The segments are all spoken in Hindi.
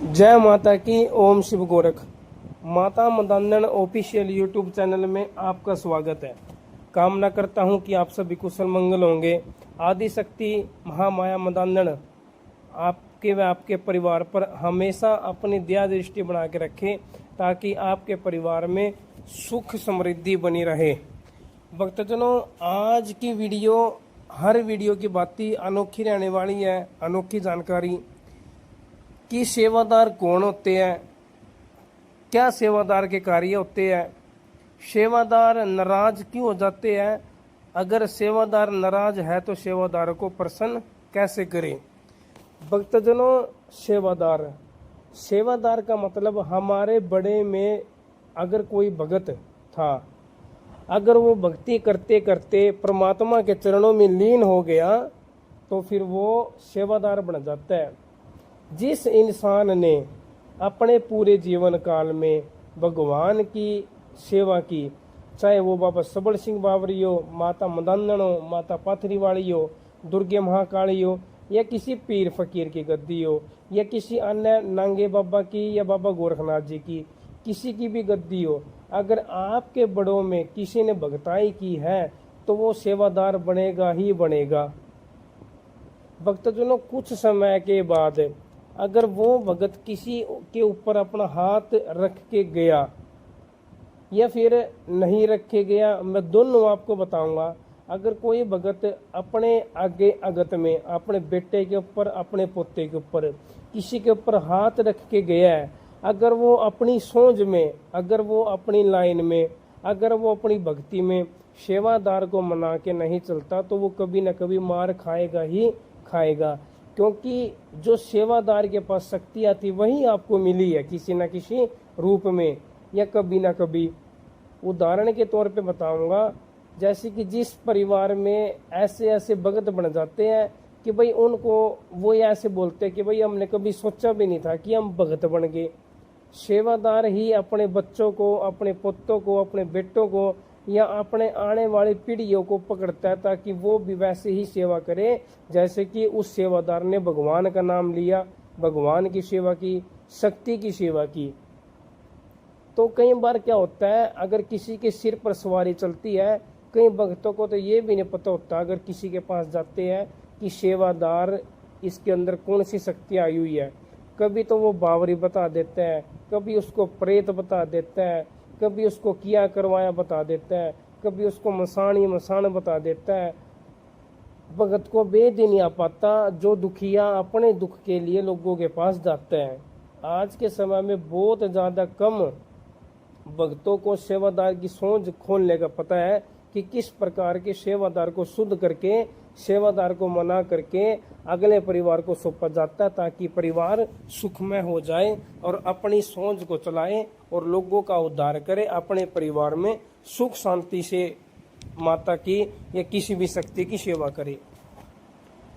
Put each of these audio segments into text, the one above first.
जय माता की। ओम शिव गोरख। माता मदांदन ऑफिशियल यूट्यूब चैनल में आपका स्वागत है। कामना करता हूं कि आप सभी कुशल मंगल होंगे। आदि शक्ति महामाया मदांदन आपके व आपके परिवार पर हमेशा अपनी दया दृष्टि बना के रखे, ताकि आपके परिवार में सुख समृद्धि बनी रहे। भक्तजनों, आज की वीडियो हर वीडियो की बाती अनोखी रहने वाली है। अनोखी जानकारी कि सेवादार कौन होते हैं, क्या सेवादार के कार्य होते हैं, सेवादार नाराज क्यों हो जाते हैं, अगर सेवादार नाराज है तो सेवादार को प्रसन्न कैसे करें। भक्तजनों, सेवादार का मतलब हमारे बड़े में अगर कोई भगत था, अगर वो भक्ति करते करते परमात्मा के चरणों में लीन हो गया तो फिर वो सेवादार बन जाता है। जिस इंसान ने अपने पूरे जीवन काल में भगवान की सेवा की, चाहे वो बाबा सबल सिंह बावरी हो, माता मदांदन हो, माता पाथरी वाली हो, दुर्गे महाकाली हो, या किसी पीर फकीर की गद्दी हो, या किसी अन्य नांगे बाबा की या बाबा गोरखनाथ जी की, किसी की भी गद्दी हो, अगर आपके बड़ों में किसी ने भगताई की है तो वो सेवादार बनेगा ही बनेगा। भक्तजनों, कुछ समय के बाद अगर वो भगत किसी के ऊपर अपना हाथ रख के गया या फिर नहीं रखे गया, मैं दोनों आपको बताऊंगा। अगर कोई भगत अपने आगे अगत में अपने बेटे के ऊपर, अपने पोते के ऊपर, किसी के ऊपर हाथ रख के गया है, अगर वो अपनी सोच में, अगर वो अपनी लाइन में, अगर वो अपनी भक्ति में सेवादार को मना के नहीं चलता तो वो कभी न कभी मार खाएगा ही खाएगा। क्योंकि जो सेवादार के पास शक्तियाँ थी वही आपको मिली है किसी न किसी रूप में, या कभी ना कभी। उदाहरण के तौर पे बताऊंगा, जैसे कि जिस परिवार में ऐसे ऐसे भगत बन जाते हैं कि भाई उनको वो ऐसे बोलते हैं कि भाई हमने कभी सोचा भी नहीं था कि हम भगत बन गए। सेवादार ही अपने बच्चों को, अपने पुत्रों को, अपने बेटों को या अपने आने वाली पीढ़ियों को पकड़ता है, ताकि वो भी वैसे ही सेवा करे जैसे कि उस सेवादार ने भगवान का नाम लिया, भगवान की सेवा की, शक्ति की सेवा की। तो कई बार क्या होता है, अगर किसी के सिर पर सवारी चलती है, कई भक्तों को तो ये भी नहीं पता होता अगर किसी के पास जाते हैं कि सेवादार इसके अंदर कौन सी शक्ति आई हुई है। कभी तो वो बावरी बता देता है, कभी उसको प्रेत बता देता है, कभी उसको किया करवाया बता देता है, कभी उसको मसान बता देता है। भगत को वेद ही नहीं आ पाता, जो दुखिया अपने दुख के लिए लोगों के पास जाते हैं। आज के समय में बहुत ज़्यादा कम भक्तों को सेवादार की सोच खोलने का पता है कि किस प्रकार के सेवादार को शुद्ध करके, सेवादार को मना करके अगले परिवार को सौंपा जाता है, ताकि परिवार सुखमय हो जाए और अपनी सोच को चलाए और लोगों का उद्धार करे, अपने परिवार में सुख शांति से माता की या किसी भी शक्ति की सेवा करे।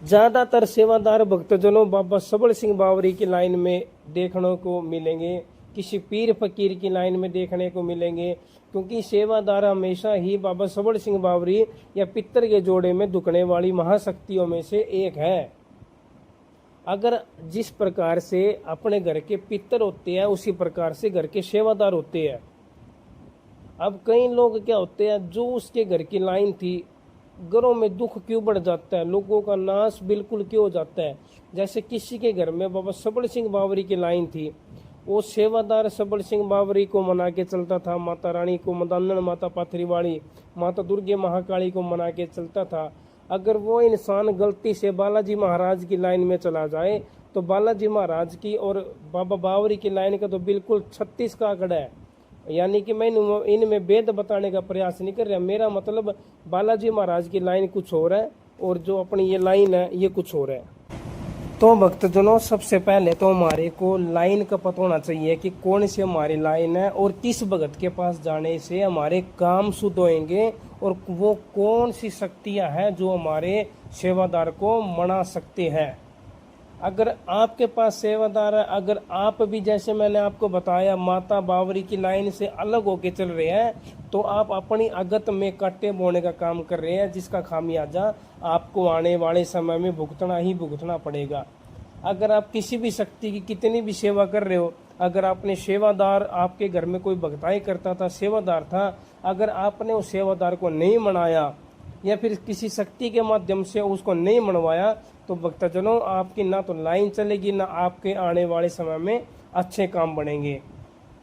ज्यादातर सेवादार भक्तजनों बाबा सबल सिंह बावरी की लाइन में देखने को मिलेंगे, किसी पीर फकीर की लाइन में देखने को मिलेंगे, क्योंकि सेवादार हमेशा ही बाबा सबल सिंह बावरी या पितर के जोड़े में दुखने वाली महाशक्तियों में से एक है। अगर जिस प्रकार से अपने घर के पितर होते हैं उसी प्रकार से घर के सेवादार होते हैं। अब कई लोग क्या होते हैं, जो उसके घर की लाइन थी, घरों में दुख क्यों बढ़ जाता है, लोगों का नाश बिल्कुल क्यों हो जाता है। जैसे किसी के घर में बाबा सबल सिंह बावरी की लाइन थी, वो सेवादार सबल सिंह बावरी को मना के चलता था, माता रानी को मदांदन, माता पाथरी वाली, माता दुर्गे महाकाली को मना के चलता था। अगर वो इंसान गलती से बालाजी महाराज की लाइन में चला जाए तो बालाजी महाराज की और बाबा बावरी की लाइन का तो बिल्कुल 36 का आंकड़ा है। यानी कि मैं इनमें भेद बताने का प्रयास नहीं कर रहा, मेरा मतलब बालाजी महाराज की लाइन कुछ और है और जो अपनी ये लाइन है ये कुछ और है। तो भक्तजनों, सबसे पहले तो हमारे को लाइन का पता होना चाहिए कि कौन सी हमारी लाइन है और किस भगत के पास जाने से हमारे काम शुद्ध होंगे, और वो कौन सी शक्तियां हैं जो हमारे सेवादार को मना सकते हैं। अगर आपके पास सेवादार है, अगर आप भी जैसे मैंने आपको बताया माता बावरी की लाइन से अलग होके चल रहे हैं, तो आप अपनी अगत में कांटे बोने का काम कर रहे हैं, जिसका खामियाजा आपको आने वाले समय में भुगतना ही भुगतना पड़ेगा। अगर आप किसी भी शक्ति की कितनी भी सेवा कर रहे हो, अगर आपने सेवादार, आपके घर में कोई भक्ताई करता था, सेवादार था, अगर आपने उस सेवादार को नहीं मनाया या फिर किसी शक्ति के माध्यम से उसको नहीं मनवाया, तो भक्तजनों आपकी ना तो लाइन चलेगी, ना आपके आने वाले समय में अच्छे काम बनेंगे।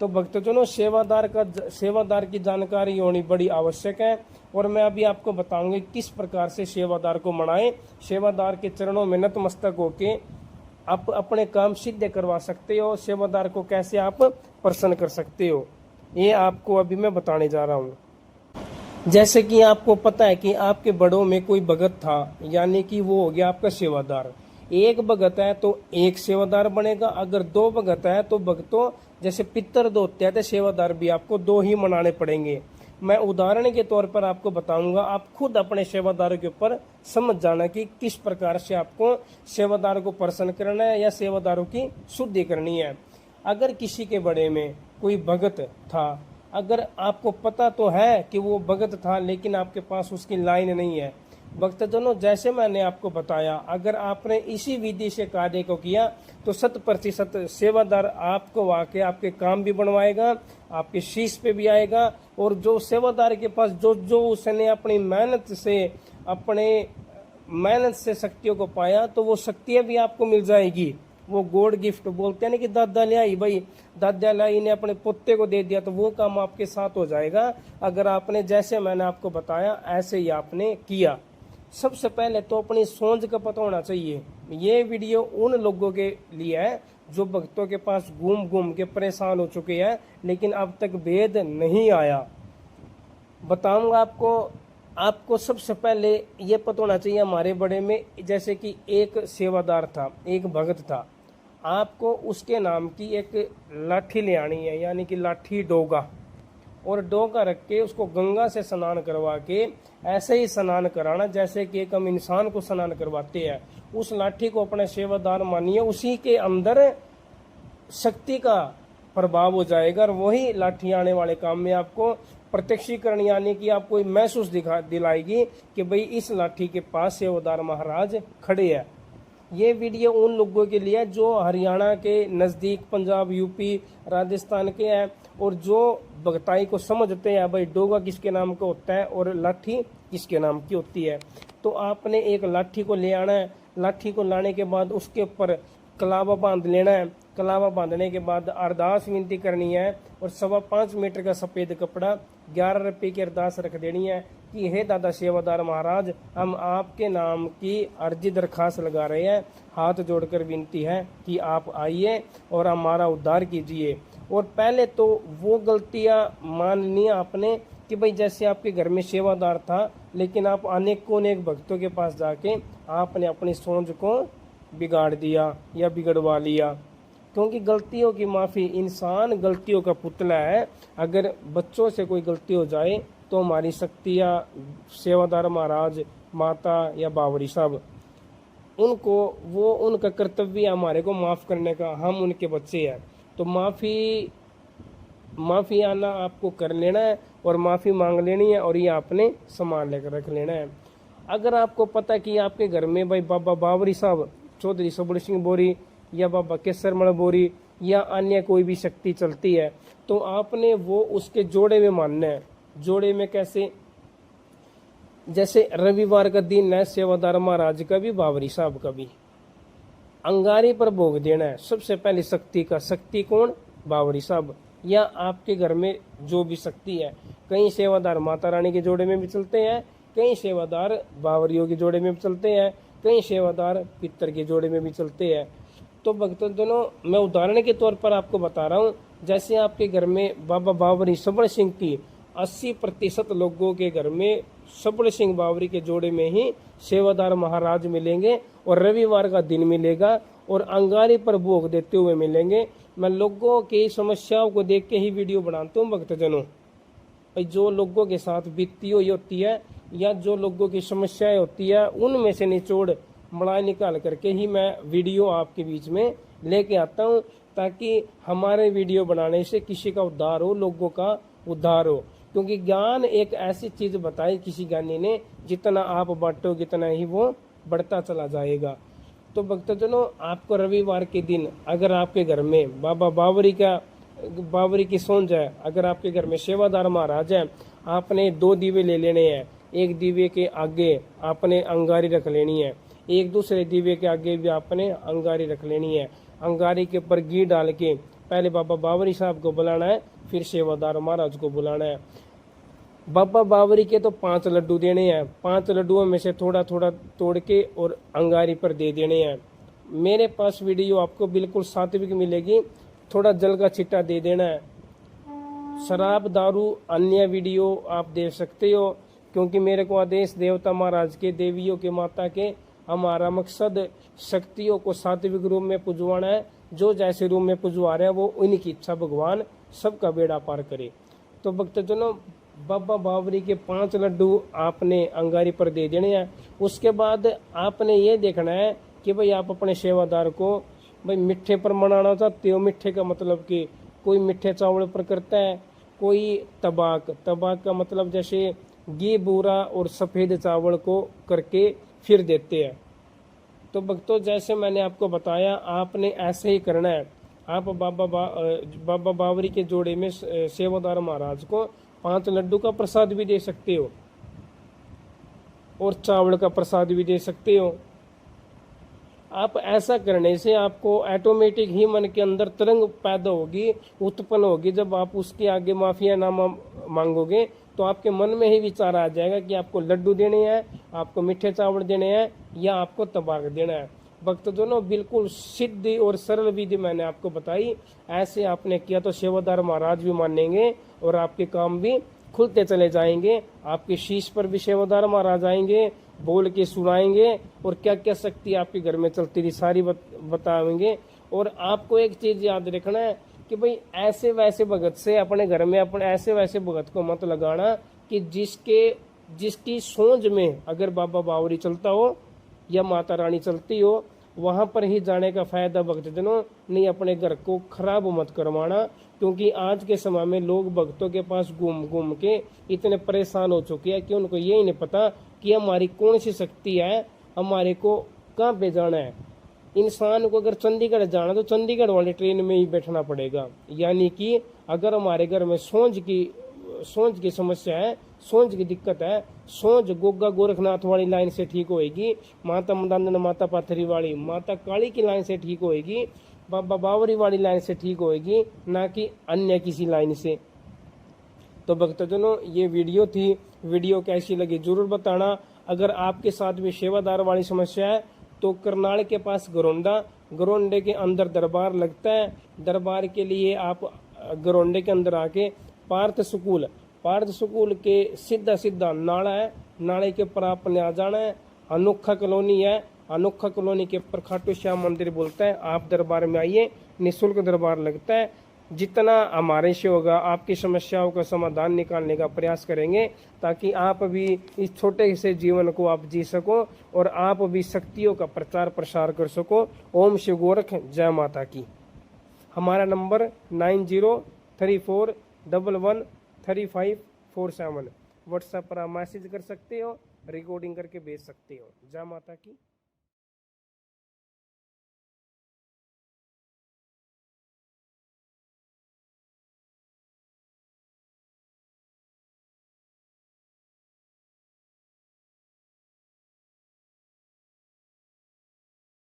तो भक्तजनों सेवादार की जानकारी होनी बड़ी आवश्यक है। और मैं अभी आपको बताऊंगी किस प्रकार से सेवादार को मनाएं। सेवादार के चरणों में नतमस्तक होके आप अपने काम सिद्ध करवा सकते हो। सेवादार को कैसे आप प्रसन्न कर सकते हो, ये आपको अभी मैं बताने जा रहा हूँ। जैसे कि आपको पता है कि आपके बड़ों में कोई भगत था, यानी कि वो हो गया आपका सेवादार। एक भगत है तो एक सेवादार बनेगा, अगर दो भगत है तो भगतों जैसे पितर दो होते हैं तो सेवादार भी आपको दो ही मनाने पड़ेंगे। मैं उदाहरण के तौर पर आपको बताऊंगा, आप खुद अपने सेवादारों के ऊपर समझ जाना कि किस प्रकार से आपको सेवादार को प्रसन्न करना है या सेवादारों की शुद्धि करनी है। अगर किसी के बड़े में कोई भगत था, अगर आपको पता तो है कि वो भगत था लेकिन आपके पास उसकी लाइन नहीं है, भक्तजनों जैसे मैंने आपको बताया, अगर आपने इसी विधि से कार्य को किया तो 100% सेवादार आपको आके आपके काम भी बनवाएगा, आपके शीश पे भी आएगा। और जो सेवादार के पास जो उसने अपनी मेहनत से शक्तियों को पाया, तो वो शक्तियां भी आपको मिल जाएगी। वो गॉड गिफ्ट बोलते हैं ना कि दादा ले आई भाई, दादा लाई ने अपने पोते को दे दिया, तो वो काम आपके साथ हो जाएगा अगर आपने जैसे मैंने आपको बताया ऐसे ही आपने किया। सबसे पहले तो अपनी सोच का पता होना चाहिए। ये वीडियो उन लोगों के लिए है जो भक्तों के पास घूम घूम के परेशान हो चुके हैं लेकिन अब तक भेद नहीं आया। बताऊंगा आपको सबसे पहले ये पता होना चाहिए हमारे बड़े में, जैसे कि एक सेवादार था, एक भगत था, आपको उसके नाम की एक लाठी ले आनी है, यानी कि लाठी डोगा, और डोगा रख के उसको गंगा से स्नान करवा के ऐसे ही स्नान कराना जैसे कि एक हम इंसान को स्नान करवाते हैं। उस लाठी को अपने सेवादार मानिए, उसी के अंदर शक्ति का प्रभाव हो जाएगा और वही लाठी आने वाले काम में आपको प्रत्यक्षीकरण यानी कि आपको महसूस दिलाएगी कि भाई इस लाठी के पास सेवादार महाराज खड़े हैं। ये वीडियो उन लोगों के लिए जो हरियाणा के नज़दीक, पंजाब, यूपी, राजस्थान के हैं और जो भगताई को समझते हैं भाई डोगा किसके नाम का होता है और लाठी किसके नाम की होती है। तो आपने एक लाठी को ले आना है, लाठी को लाने के बाद उसके ऊपर कलावा बांध लेना है, कलावा बांधने के बाद अरदास विनती करनी है और 5.25 मीटर का सफ़ेद कपड़ा 11 रुपये की अरदास रख देनी है कि हे दादा सेवादार महाराज, हम आपके नाम की अर्जी दरखास्त लगा रहे हैं, हाथ जोड़कर विनती है कि आप आइए और हमारा उद्धार कीजिए। और पहले तो वो गलतियां माननी आपने कि भाई जैसे आपके घर में सेवादार था लेकिन आप अनेक भक्तों के पास जाके आपने अपनी सोच को बिगाड़ दिया या बिगड़वा लिया, क्योंकि गलतियों की माफ़ी, इंसान गलतियों का पुतला है। अगर बच्चों से कोई गलती हो जाए तो हमारी शक्तियाँ, सेवादार महाराज, माता या बावरी साहब, उनका कर्तव्य हमारे को माफ़ करने का, हम उनके बच्चे हैं। तो माफ़ी आना आपको कर लेना है और माफ़ी मांग लेनी है और ये आपने सामान लेकर रख लेना है। अगर आपको पता कि आपके घर में भाई बाबा बावरी साहब, चौधरी सबड़ सिंह बोरी या बाबा केसरमल बोरी या अन्य कोई भी शक्ति चलती है, तो आपने वो उसके जोड़े में मानना है। जोड़े में कैसे? जैसे रविवार का दिन है, सेवादार महाराज का भी, बावरी साहब का भी, अंगारी पर भोग देना है। सबसे पहले शक्ति का, शक्ति कौन? बावरी साहब या आपके घर में जो भी शक्ति है। कई सेवादार माता रानी के जोड़े में भी चलते हैं, कई सेवादार बावरियों के जोड़े में भी चलते हैं, कई सेवादार पितर के जोड़े में भी चलते हैं। तो भक्तजनों मैं उदाहरण के तौर पर आपको बता रहा हूँ, जैसे आपके घर में बाबा बावरी सबड़ सिंह की 80% लोगों के घर में सबड़ सिंह बावरी के जोड़े में ही सेवादार महाराज मिलेंगे और रविवार का दिन मिलेगा और अंगारी पर भोग देते हुए मिलेंगे। मैं लोगों की समस्याओं को देख के ही वीडियो बनाता हूँ भक्तजनों। जो लोगों के साथ बीती हुई होती है या जो लोगों की समस्याएं होती है, उनमें से निचोड़ मलाई निकाल करके ही मैं वीडियो आपके बीच में लेके आता हूँ, ताकि हमारे वीडियो बनाने से किसी का उद्धार हो, लोगों का उद्धार हो। क्योंकि ज्ञान एक ऐसी चीज़ बताई किसी ज्ञानी ने, जितना आप बांटो जितना ही वो बढ़ता चला जाएगा। तो भक्तजनों, आपको रविवार के दिन अगर आपके घर में बाबा बावरी की सोंज है, अगर आपके घर में सेवादार महाराज है, आपने 2 दीवे ले लेने हैं। एक दीवे के आगे आपने अंगारी रख लेनी है, एक दूसरे दीवे के आगे भी आपने अंगारी रख लेनी है। अंगारी के ऊपर घी डाल के पहले बाबा बावरी साहब को बुलाना है, फिर सेवादार महाराज को बुलाना है। बाबा बावरी के तो 5 लड्डू देने हैं, 5 लड्डुओं में से थोड़ा थोड़ा तोड़ के और अंगारी पर दे देने हैं। मेरे पास वीडियो आपको बिल्कुल सात्विक मिलेगी, थोड़ा जल का छिट्टा दे देना है। शराब दारू अन्य वीडियो आप देख सकते हो, क्योंकि मेरे को आदेश देवता महाराज के, देवियों के, माता के, हमारा मकसद शक्तियों को सात्विक रूप में पुजवाना है। जो जैसे रूप में पुजवा रहे हैं वो उनकी इच्छा भगवान सबका बेड़ा पार करे। तो भक्तजनों, बाबा बावरी के 5 लड्डू आपने अंगारी पर दे देने हैं। उसके बाद आपने ये देखना है कि भाई आप अपने सेवादार को भाई मीठे पर मनाना चाहते हो। मीठे का मतलब कि कोई मीठे चावल पर करता है, कोई तबाक का मतलब जैसे घी बूरा और सफ़ेद चावल को करके फिर देते हैं। तो भक्तों, जैसे मैंने आपको बताया आपने ऐसे ही करना है। आप बाबा बावरी के जोड़े में सेवादार महाराज को 5 लड्डू का प्रसाद भी दे सकते हो और चावल का प्रसाद भी दे सकते हो। आप ऐसा करने से आपको ऑटोमेटिक ही मन के अंदर तरंग पैदा होगी, उत्पन्न होगी। जब आप उसके आगे माफियानामा मांगोगे तो आपके मन में ही विचार आ जाएगा कि आपको लड्डू देने हैं, आपको मीठे चावल देने हैं या आपको तबाक देना है। भक्तजनों, बिल्कुल सिद्ध और सरल विधि मैंने आपको बताई। ऐसे आपने किया तो सेवादार महाराज भी मानेंगे और आपके काम भी खुलते चले जाएंगे। आपके शीश पर भी सेवादार महाराज आएंगे, बोल के सुनाएंगे और क्या क्या शक्ति आपके घर में चलती थी सारी बताएंगे। और आपको एक चीज याद रखना है कि भाई ऐसे वैसे भगत से अपने घर में अपने ऐसे वैसे भगत को मत लगाना कि जिसकी सोच में अगर बाबा बावरी चलता हो या माता रानी चलती हो, वहां पर ही जाने का फायदा भक्तजनों। नहीं अपने घर को खराब मत करवाना, क्योंकि आज के समय में लोग भक्तों के पास घूम घूम के इतने परेशान हो चुके हैं कि उनको यही नहीं पता कि हमारी कौन सी शक्ति है, हमारे को कहाँ पे जाना है। इंसान को अगर चंडीगढ़ जाना तो चंडीगढ़ वाली ट्रेन में ही बैठना पड़ेगा। यानी कि अगर हमारे घर में सोच की समस्या है, सोच की दिक्कत है, सोच गोगा गोरखनाथ वाली लाइन से ठीक होएगी, माता मदानंद माता पाथरी वाली माता काली की लाइन से ठीक होएगी, बाबा बावरी वाली लाइन से ठीक होएगी, ना कि अन्य किसी लाइन से। तो भक्तजनों, ये वीडियो थी। वीडियो कैसी लगी जरूर बताना। अगर आपके साथ भी सेवादार वाली समस्या है तो करनाल के पास गरोंडे के अंदर दरबार लगता है। दरबार के लिए आप गरोंडे के अंदर आके पार्थ स्कूल के सीधा नाला है, नाले के ऊपर आपने आ जाना है। अनोखा कॉलोनी है, अनोखा कॉलोनी के ऊपर खाटू श्याम मंदिर बोलता है। आप दरबार में आइए, निःशुल्क दरबार लगता है। जितना हमारे से होगा आपकी समस्याओं का समाधान निकालने का प्रयास करेंगे, ताकि आप भी इस छोटे से जीवन को आप जी सको और आप भी शक्तियों का प्रचार प्रसार कर सको। ओम शिव गोरख, जय माता की। हमारा नंबर 9034113547। व्हाट्सएप पर आप मैसेज कर सकते हो, रिकॉर्डिंग करके भेज सकते हो। जय माता की।